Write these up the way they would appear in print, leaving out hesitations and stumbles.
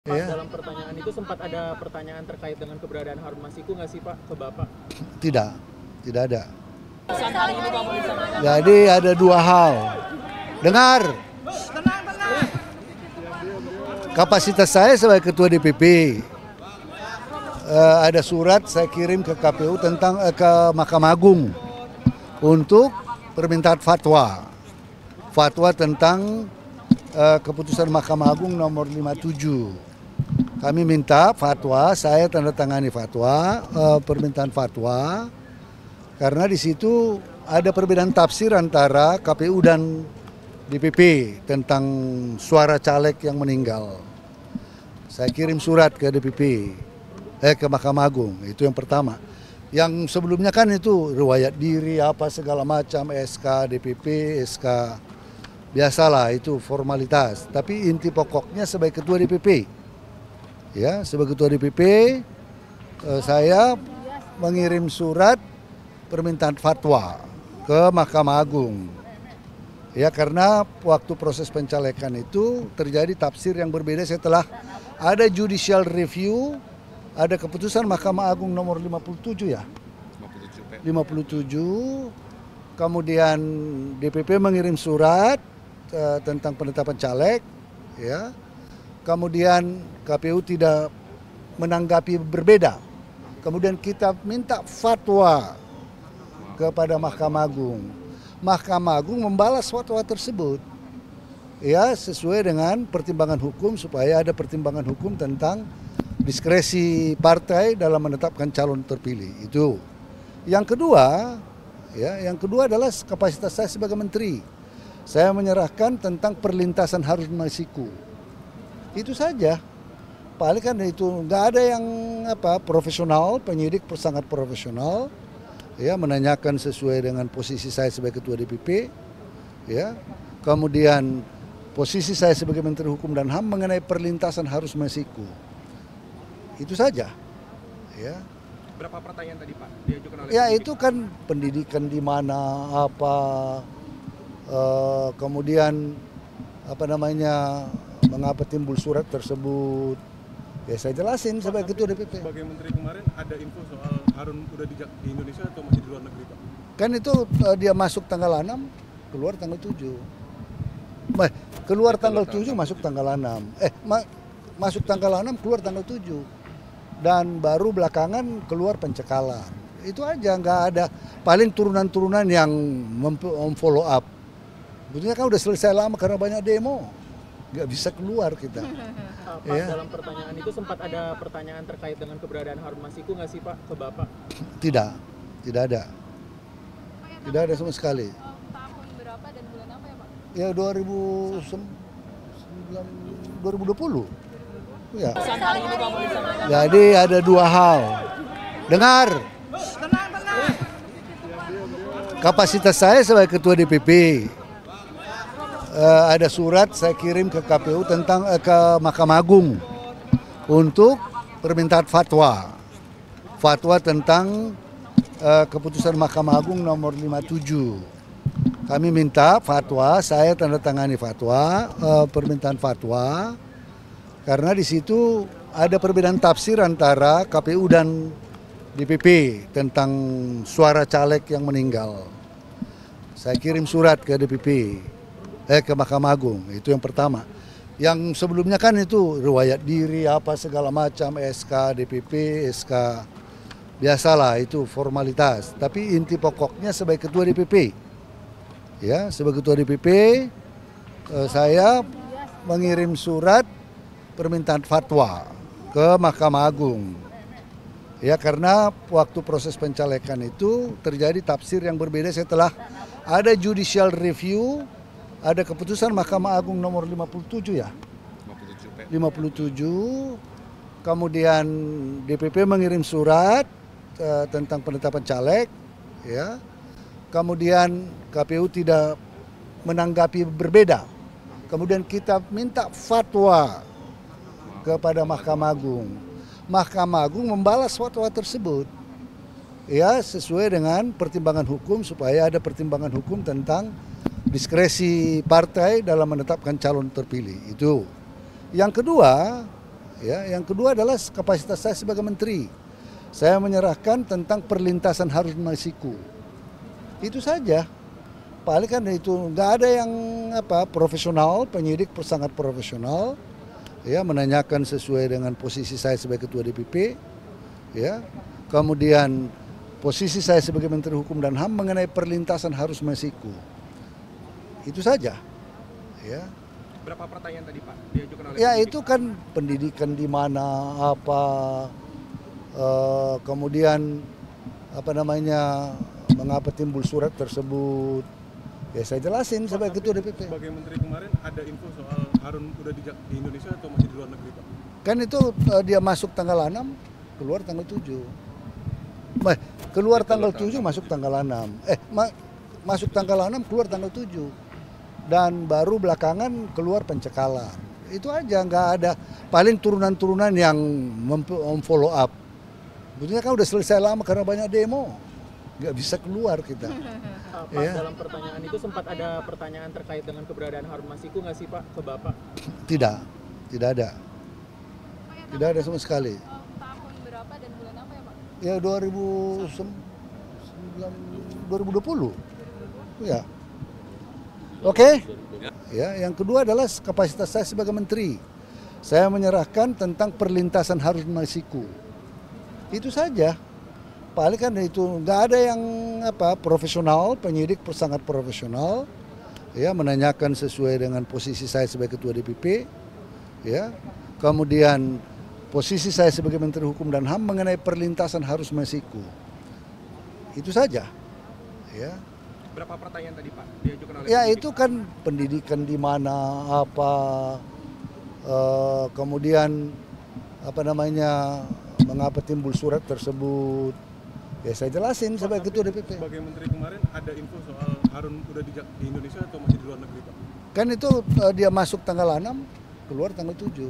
Pak, Ya, dalam pertanyaan itu sempat ada pertanyaan terkait dengan keberadaan Harun Masiku nggak sih Pak ke Bapak? tidak ada. Pesan hari ini Pak mau disampaikan. Jadi ada dua hal. Dengar, kapasitas saya sebagai ketua DPP, ada surat saya kirim ke KPU tentang ke Mahkamah Agung untuk permintaan fatwa tentang keputusan Mahkamah Agung nomor 57. Kami minta fatwa, saya tanda tangani fatwa, permintaan fatwa, karena di situ ada perbedaan tafsir antara KPU dan DPP tentang suara caleg yang meninggal. Saya kirim surat ke DPP, ke Mahkamah Agung, itu yang pertama. Yang sebelumnya kan itu riwayat diri apa segala macam, SK DPP, SK biasalah itu formalitas. Tapi inti pokoknya sebagai ketua DPP, ya sebagai ketua DPP, saya mengirim surat permintaan fatwa ke Mahkamah Agung. Ya karena waktu proses pencalekan itu terjadi tafsir yang berbeda setelah ada judicial review, ada keputusan Mahkamah Agung nomor 57 ya. 57. Kemudian DPP mengirim surat tentang penetapan caleg, ya. Kemudian KPU tidak menanggapi berbeda. Kemudian kita minta fatwa kepada Mahkamah Agung. Mahkamah Agung membalas fatwa tersebut, ya sesuai dengan pertimbangan hukum supaya ada pertimbangan hukum tentang diskresi partai dalam menetapkan calon terpilih. Itu. Yang kedua, ya yang kedua adalah kapasitas saya sebagai menteri. Saya menyerahkan tentang perlintasan Harun Masiku. Itu saja. Paling kan itu nggak ada yang profesional, penyidik sangat profesional, ya menanyakan sesuai dengan posisi saya sebagai ketua DPP, ya. Kemudian posisi saya sebagai Menteri Hukum dan HAM mengenai perlintasan Harun Masiku. Itu saja, ya. Berapa pertanyaan tadi Pak diajukan oleh? Ya itu kan pendidikan di mana kemudian mengapa timbul surat tersebut. Ya saya jelasin sebagai ketua DPP. Sebagai menteri kemarin ada info soal Harun udah di Indonesia atau masih di luar negeri Pak? Kan itu dia masuk tanggal 6, keluar tanggal 7. Keluar tanggal 7, masuk tanggal 6. Masuk tanggal 6, keluar tanggal 7. Dan baru belakangan keluar pencekalan. Itu aja, nggak ada. Paling turunan-turunan yang memfollow up. Betulnya kan udah selesai lama karena banyak demo. Nggak bisa keluar kita. Pak, Ya. dalam pertanyaan itu sempat ada pertanyaan terkait dengan keberadaan Harun Masiku nggak sih Pak ke Bapak? Tidak ada. Tidak ada sama sekali. Tahun berapa dan bulan apa ya Pak? Ya 2020. Ya. Pesan hari ini Pak mau disampaikan. Jadi ada dua hal. Dengar. Kapasitas saya sebagai ketua DPP, ada surat saya kirim ke KPU tentang ke Mahkamah Agung untuk permintaan fatwa tentang keputusan Mahkamah Agung nomor 57. Kami minta fatwa, saya tanda tangani fatwa, permintaan fatwa, karena di situ ada perbedaan tafsir antara KPU dan DPP tentang suara caleg yang meninggal. Saya kirim surat ke DPP, ke Mahkamah Agung, itu yang pertama. Yang sebelumnya kan itu riwayat diri apa segala macam, SK DPP, SK biasalah itu formalitas. Tapi inti pokoknya sebagai ketua DPP, ya sebagai ketua DPP, saya mengirim surat permintaan fatwa ke Mahkamah Agung. Ya karena waktu proses pencalekan itu terjadi tafsir yang berbeda setelah ada judicial review, ada keputusan Mahkamah Agung nomor 57 ya. 57. Kemudian DPP mengirim surat tentang penetapan caleg, ya. Kemudian KPU tidak menanggapi berbeda. Kemudian kita minta fatwa kepada Mahkamah Agung. Mahkamah Agung membalas fatwa tersebut, ya sesuai dengan pertimbangan hukum supaya ada pertimbangan hukum tentang diskresi partai dalam menetapkan calon terpilih. Itu. Yang kedua, Ya, yang kedua adalah kapasitas saya sebagai menteri. Saya menyerahkan tentang perlintasan Harun Masiku. Itu saja. Paling kan itu nggak ada yang profesional, penyidik sangat profesional, ya menanyakan sesuai dengan posisi saya sebagai ketua DPP, ya. Kemudian posisi saya sebagai Menteri Hukum dan HAM mengenai perlintasan Harun Masiku. Itu saja, ya. Berapa pertanyaan tadi Pak diajukan oleh Ya penyidik? itu kan pendidikan di mana kemudian mengapa timbul surat tersebut. Ya saya jelasin sebagai ketua DPP. Sebagai menteri kemarin ada info soal Harun udah di Indonesia atau masih di luar negeri Pak? Kan itu dia masuk tanggal 6, keluar tanggal 7. Keluar tanggal 7, masuk tanggal 6. Masuk tanggal 6, keluar tanggal 7. Dan baru belakangan keluar pencekalan. Itu aja, nggak ada. Paling turunan-turunan yang follow up. Betulnya kan udah selesai lama karena banyak demo. Nggak bisa keluar kita. Pak, Ya. dalam pertanyaan itu sempat ada pertanyaan terkait dengan keberadaan Harun Masiku nggak sih Pak ke Bapak? Tidak ada. Tidak ada sama sekali. Tahun berapa dan bulan apa ya Pak? Ya 2020. Ya. Oke. Ya, yang kedua adalah kapasitas saya sebagai menteri. Saya menyerahkan tentang perlintasan Harun Masiku. Itu saja. Paling kan itu nggak ada yang profesional, penyidik sangat profesional, ya menanyakan sesuai dengan posisi saya sebagai ketua DPP, ya. Kemudian posisi saya sebagai Menteri Hukum dan HAM mengenai perlintasan Harun Masiku. Itu saja, ya. Berapa pertanyaan tadi Pak diajukan oleh Ya penyidik? itu kan pendidikan di mana kemudian mengapa timbul surat tersebut. Ya saya jelasin sebagai ketua DPP. Sebagai menteri kemarin ada info soal Harun udah di Indonesia atau masih di luar negeri Pak? Kan itu dia masuk tanggal 6, keluar tanggal 7.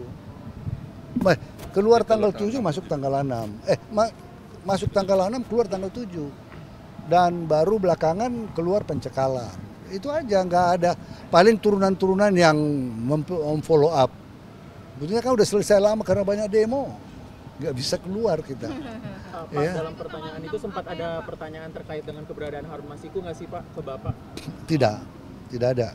Keluar tanggal 7, masuk tanggal 6. Masuk tanggal 6, keluar tanggal 7. Dan baru belakangan keluar pencekalan. Itu aja, nggak ada. Paling turunan-turunan yang follow up. Betulnya kan udah selesai lama karena banyak demo. Nggak bisa keluar kita. Pak, Ya. dalam pertanyaan itu sempat ada pertanyaan terkait dengan keberadaan Harun Masiku nggak sih Pak ke Bapak? Tidak ada.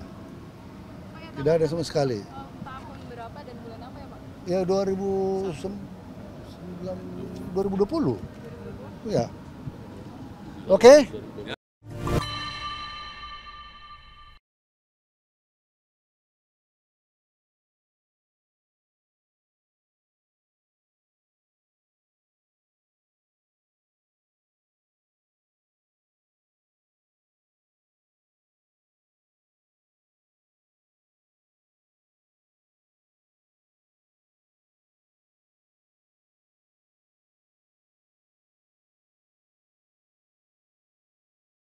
Tidak ada sama sekali. Tahun berapa dan bulan apa ya Pak? Ya 2020. Ya. Oke.